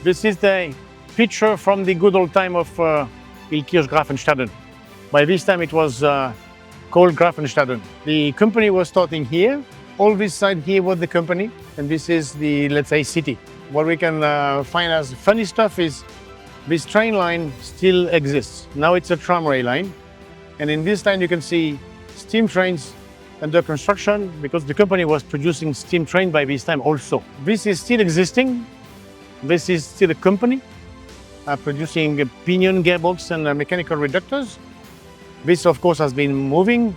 This is the picture from the good old time of Huron Graffenstaden. By this time it was called Graffenstaden. The company was starting here. All this side here was the company, and this is the, let's say, city. What we can find as funny stuff is this train line still exists. Now it's a tramway line, and in this line you can see steam trains under construction because the company was producing steam train by this time also. This is still existing. This is still a company producing pinion gearbox and mechanical reductors. This, of course, has been moving.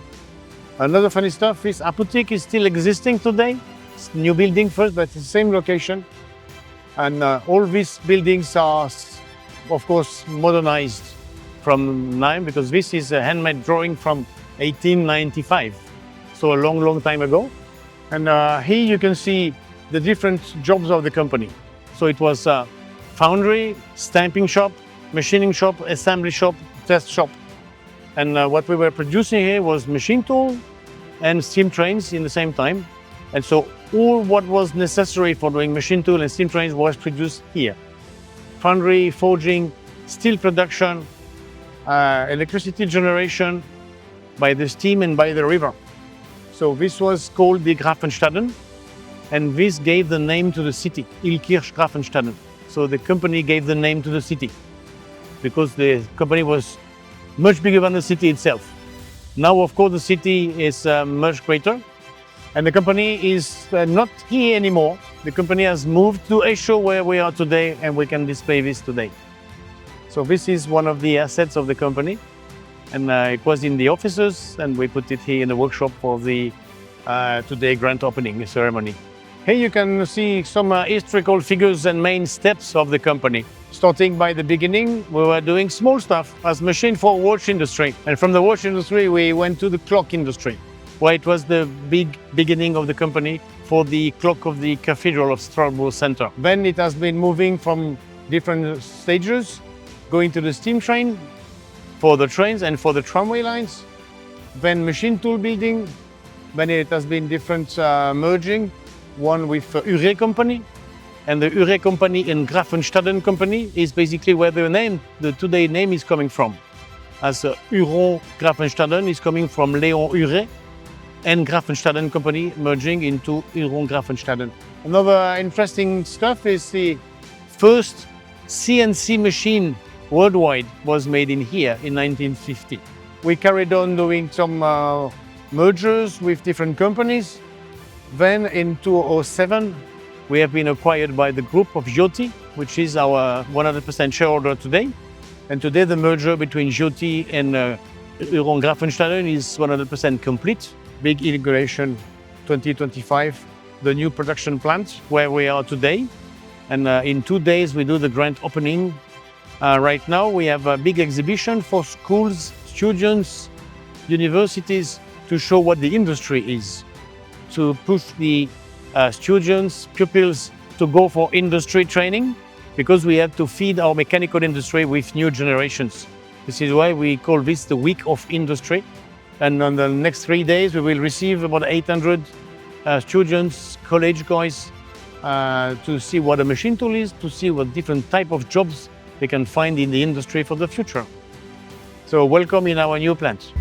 Another funny stuff is Apotheke is still existing today. It's new building first, but it's the same location. And all these buildings are, of course, modernized from now because this is a handmade drawing from 1895. So a long, long time ago. And here you can see the different jobs of the company. So it was foundry, stamping shop, machining shop, assembly shop, test shop. And what we were producing here was machine tool and steam trains in the same time. And so all what was necessary for doing machine tool and steam trains was produced here. Foundry, forging, steel production, electricity generation by the steam and by the river. So this was called the Graffenstaden, and this gave the name to the city, Huron Graffenstaden. So the company gave the name to the city because the company was much bigger than the city itself. Now, of course, the city is much greater, and the company is not here anymore. The company has moved to Esho, where we are today, and we can display this today. So this is one of the assets of the company, and it was in the offices, and we put it here in the workshop for the today grand opening ceremony. Here you can see some historical figures and main steps of the company. Starting by the beginning, we were doing small stuff as machine for watch industry. And from the watch industry, we went to the clock industry, where it was the big beginning of the company for the clock of the Cathedral of Strasbourg Center. Then it has been moving from different stages, going to the steam train for the trains and for the tramway lines. Then machine tool building. Then it has been different merging. One with Huron company, and the Huron company in Graffenstaden company is basically where the today name is coming from. As Huron Graffenstaden is coming from Léon Huron, and Graffenstaden company merging into Huron Graffenstaden. Another interesting stuff is the first CNC machine worldwide was made in here in 1950. We carried on doing some mergers with different companies. Then in 2007, we have been acquired by the group of Jyoti, which is our 100% shareholder today. And today the merger between Jyoti and Huron Graffenstaden is 100% complete. Big inauguration 2025, the new production plant where we are today. And in 2 days we do the grand opening. Right now we have a big exhibition for schools, students, universities to show what the industry is, to push the students, pupils to go for industry training because we have to feed our mechanical industry with new generations. This is why we call this the Week of Industry. And on the next 3 days, we will receive about 800 students, college guys, to see what a machine tool is, to see what different type of jobs they can find in the industry for the future. So welcome in our new plant.